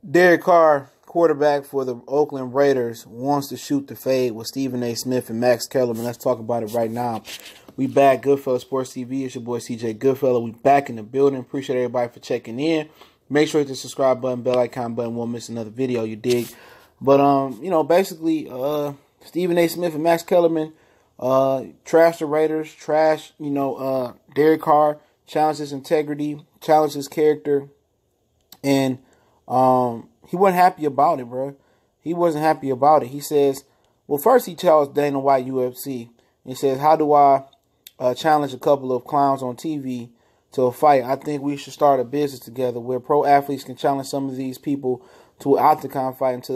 Derek Carr, quarterback for the Oakland Raiders, wants to shoot the fade with Stephen A. Smith and Max Kellerman. Let's talk about it right now. We back, Goodfellas Sports TV. It's your boy CJ Goodfellas. We back in the building. Appreciate everybody for checking in. Make sure you hit the subscribe button, bell icon button. Won't miss another video. You dig? But basically, Stephen A. Smith and Max Kellerman trash the Raiders, trash Derek Carr, challenge his integrity, challenge his character, and he wasn't happy about it, bro. He wasn't happy about it. He says, well, first he challenged Dana White UFC. He says, how do I challenge a couple of clowns on TV to a fight? I think we should start a business together where pro athletes can challenge some of these people to an octagon fight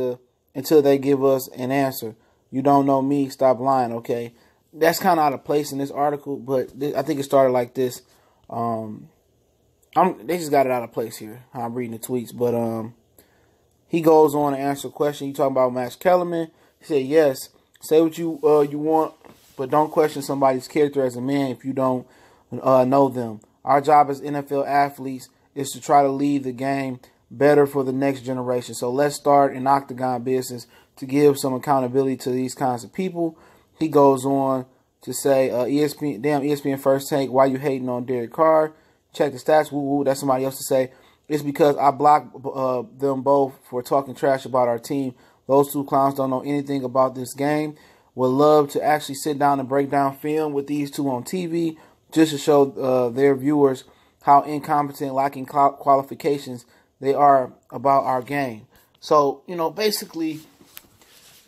until they give us an answer. You don't know me, stop lying, okay? That's kind of out of place in this article, but I think it started like this. They just got it out of place here, how I'm reading the tweets. But he goes on to answer a question. You talking about Max Kellerman? He said, yes, say what you want, but don't question somebody's character as a man if you don't know them. Our job as NFL athletes is to try to lead the game better for the next generation. So let's start an octagon business to give some accountability to these kinds of people. He goes on to say, ESPN First Take, why you hating on Derek Carr? Check the stats. Woo woo. That's somebody else to say. It's because I blocked them both for talking trash about our team. Those two clowns don't know anything about this game. Would love to actually sit down and break down film with these two on TV just to show their viewers how incompetent, lacking qualifications they are about our game. So, basically,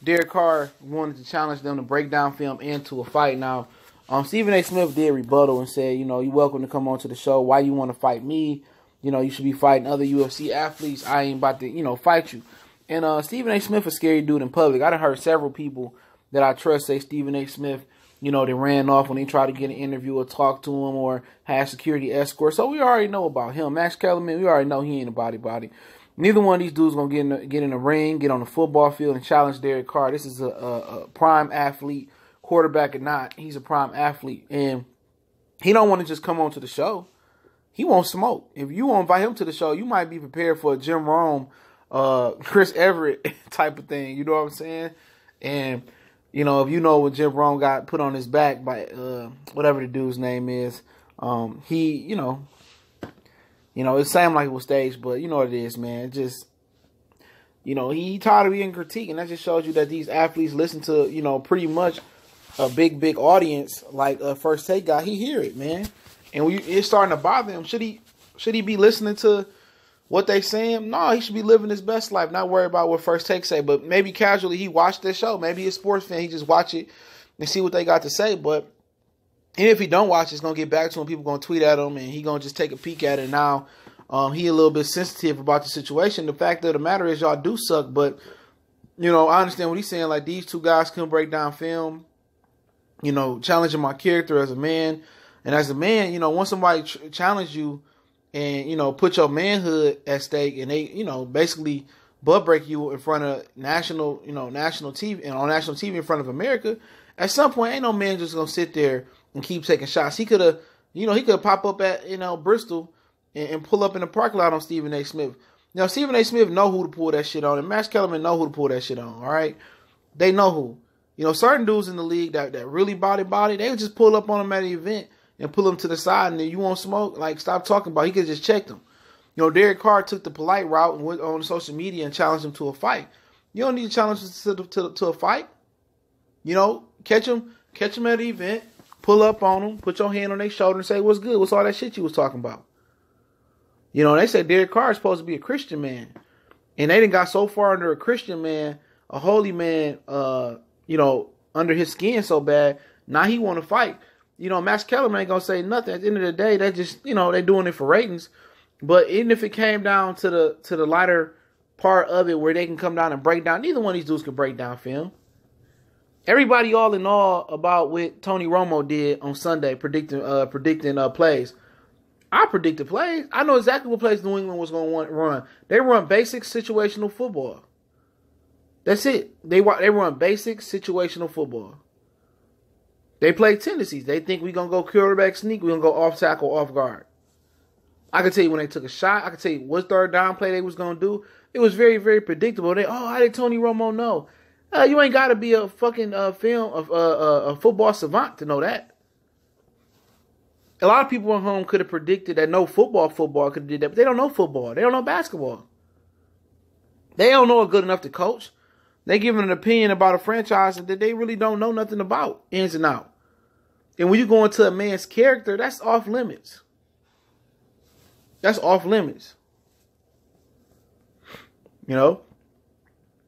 Derek Carr wanted to challenge them to break down film into a fight. Now, Stephen A. Smith did rebuttal and said, you're welcome to come on to the show. Why you want to fight me? You should be fighting other UFC athletes. I ain't about to, fight you. And Stephen A. Smith a scary dude in public. I done heard several people that I trust say Stephen A. Smith, they ran off when they tried to get an interview or talk to him or had security escort. So we already know about him. Max Kellerman, we already know he ain't a body. Neither one of these dudes going to get in the ring, get on the football field, and challenge Derek Carr. This is a prime athlete, quarterback or not. He's a prime athlete. And he don't want to just come on to the show. He won't smoke. If you want to invite him to the show, you might be prepared for a Jim Rome, Chris Everett type of thing. You know what I'm saying? And, if you know what Jim Rome got put on his back by whatever the dude's name is, he, it sounded like it was staged, but you know what it is, man. Just, he tired of being critiqued, and that just shows you that these athletes listen to, pretty much a big audience like First Take guy. He hear it, man. And it's starting to bother him. Should he be listening to what they saying? No, he should be living his best life, not worry about what First Take say. But maybe casually he watched this show. Maybe he's a sports fan. He just watch it and see what they got to say. But even if he don't watch it, it's going to get back to him. People going to tweet at him, and he going to just take a peek at it. Now he a little bit sensitive about the situation. The fact of the matter is y'all do suck. But, I understand what he's saying. Like, these two guys couldn't break down film, challenging my character as a man. And as a man, once somebody challenge you and, put your manhood at stake and they, basically butt break you in front of national TV and on national TV in front of America, at some point, ain't no man just going to sit there and keep taking shots. He could have, pop up at, Bristol and pull up in the parking lot on Stephen A. Smith. Now, Stephen A. Smith know who to pull that shit on, and Max Kellerman know who to pull that shit on, all right? They know who. Certain dudes in the league that really body, they would just pull up on him at the event and pull him to the side, and then you won't smoke, like, stop talking about it. He could just check them. Derek Carr took the polite route and went on social media and challenged him to a fight. You don't need to challenge him to a fight. Catch him at the event, pull up on him, put your hand on their shoulder and say, what's good? What's all that shit you was talking about? They said Derek Carr is supposed to be a Christian man. And they done got so far under a Christian man, a holy man, under his skin so bad, now he want to fight. Max Kellerman ain't going to say nothing. At the end of the day, they just, they doing it for ratings. But even if it came down to the lighter part of it where they can come down and break down, neither one of these dudes can break down film. Everybody all in all about what Tony Romo did on Sunday, predicting plays. I predicted plays. I know exactly what plays New England was going to run. They run basic situational football. That's it. They run basic situational football. They play tendencies. They think we're going to go quarterback sneak. We're going to go off tackle, off guard. I could tell you when they took a shot. I could tell you what third down play they was going to do. It was very, very predictable. How did Tony Romo know? You ain't got to be a fucking a football savant to know that. A lot of people at home could have predicted that no football could have did that, but they don't know football. They don't know basketball. They don't know it good enough to coach. They giving an opinion about a franchise that they really don't know nothing about, ins and out. And when you go into a man's character, that's off limits. That's off limits. You know?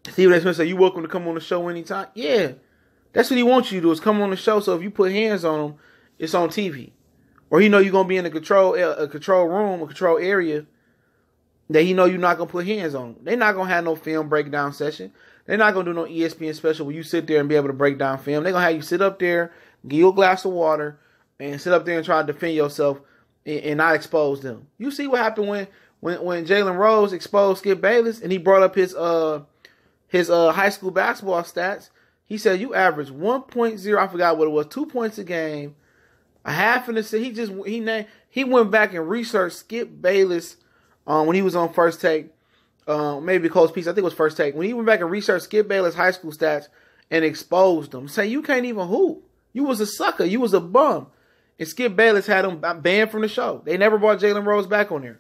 Stephen A. Smith said, you welcome to come on the show anytime. Yeah. That's what he wants you to do, is come on the show. So if you put hands on him, it's on TV. Or he know you're going to be in a control room, a control area, that he know you're not going to put hands on him. They're not going to have no film breakdown session. They're not going to do no ESPN special where you sit there and be able to break down film. They're going to have you sit up there, give you a glass of water, and sit up there and try to defend yourself and not expose them. You see what happened when Jalen Rose exposed Skip Bayless and he brought up his high school basketball stats. He said you average 1.0, I forgot what it was, 2 points a game, a half in the he went back and researched Skip Bayless when he was on First Take. Maybe Coach Piece, I think it was First Take. When he went back and researched Skip Bayless' high school stats and exposed them, saying you can't even hoop. You was a sucker. You was a bum. And Skip Bayless had him banned from the show. They never brought Jalen Rose back on there.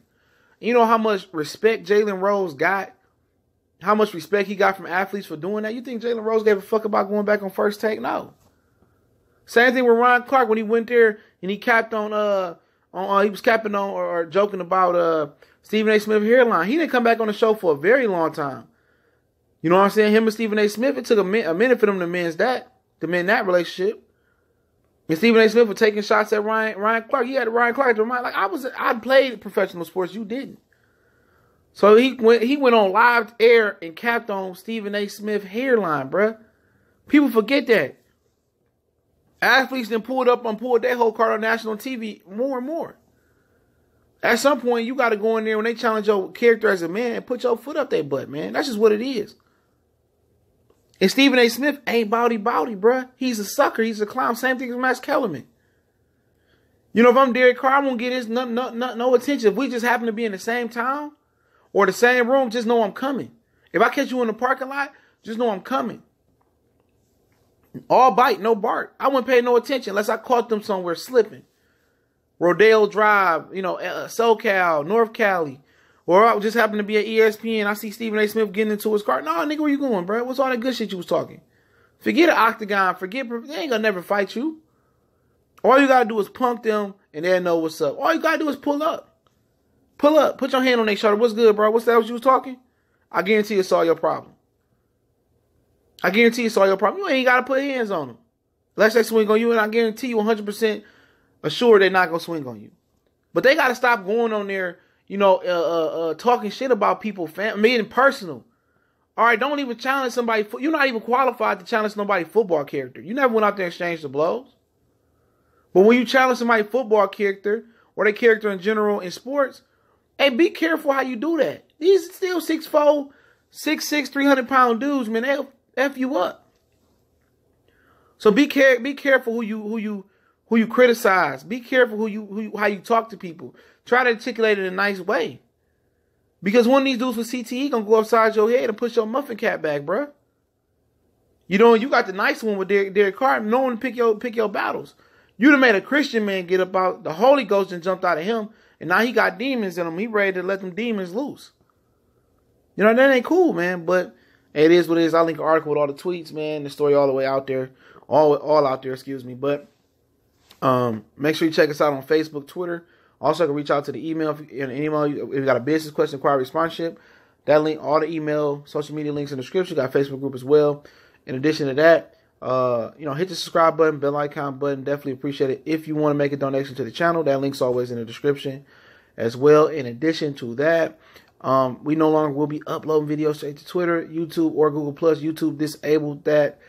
You know how much respect Jalen Rose got? How much respect he got from athletes for doing that? You think Jalen Rose gave a fuck about going back on First Take? No. Same thing with Ryan Clark when he went there and he capped on he was capping on or joking about Stephen A. Smith hairline. He didn't come back on the show for a very long time. You know what I'm saying? Him and Stephen A. Smith, it took a minute for them to mend that relationship. And Stephen A. Smith was taking shots at Ryan Clark. He had Ryan Clark to remind, like I played professional sports, you didn't. So he went on live air and capped on Stephen A. Smith hairline, bruh. People forget that. Athletes then pulled their whole card on national TV more and more. At some point, you got to go in there when they challenge your character as a man and put your foot up their butt, man. That's just what it is. And Stephen A. Smith ain't bowdy, bruh. He's a sucker. He's a clown. Same thing as Max Kellerman. You know, if I'm Derek Carr, I won't get his no attention. If we just happen to be in the same town or the same room, just know I'm coming. If I catch you in the parking lot, just know I'm coming. All bite, no bark. I wouldn't pay no attention unless I caught them somewhere slipping. Rodale Drive, SoCal, North Cali. Or I just happen to be at ESPN. I see Stephen A. Smith getting into his car. No, nigga, where you going, bro? What's all that good shit you was talking? Forget an octagon. They ain't gonna never fight you. All you gotta do is punk them and they'll know what's up. All you gotta do is pull up. Pull up. Put your hand on their shoulder. What's good, bro? What's that what you was talking? I guarantee it's all your problem. I guarantee it's all your problem. You ain't gotta put hands on them. Unless they swing on you, and I guarantee you 100% assured they're not gonna swing on you. But they gotta stop going on there, talking shit about people, being personal. All right, don't even challenge somebody. You're not even qualified to challenge nobody's football character. You never went out there and exchanged the blows. But when you challenge somebody's football character or their character in general in sports, hey, be careful how you do that. These still 6'4", 6'6", 300-pound dudes, man. They'll F you up. So be careful who you criticize. Be careful how you talk to people. Try to articulate it in a nice way. Because one of these dudes with CTE gonna go upside your head and push your muffin cap back, bruh. You got the nice one with Derek Carr. No one pick your battles. You'd have made a Christian man get up out the Holy Ghost and jumped out of him, and now he got demons in him. He ready to let them demons loose. That ain't cool, man. But it is what it is. I'll link an article with all the tweets, man. The story all the way out there, all out there. Excuse me, but make sure you check us out on Facebook, Twitter. Also, you can reach out to the email if you got a business question, inquiry, response-ship. That link, all the email, social media links in the description. Got a Facebook group as well. In addition to that, hit the subscribe button, bell icon button. Definitely appreciate it. If you want to make a donation to the channel, that link's always in the description as well. In addition to that, we no longer will be uploading videos straight to Twitter, YouTube, or Google+. YouTube disabled that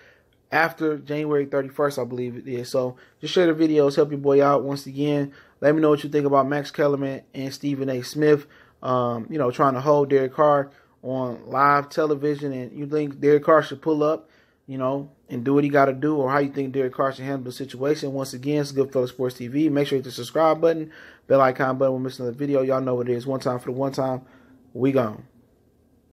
after January 31st, I believe it is. So just share the videos, help your boy out. Once again, let me know what you think about Max Kellerman and Stephen A. Smith, trying to hold Derek Carr on live television. And you think Derek Carr should pull up, and do what he got to do, or how you think Derek Carr should handle the situation. Once again, it's Goodfellas Sports TV. Make sure you hit the subscribe button, bell icon button. We'll miss another video. Y'all know what it is. One time for the one time. We gone.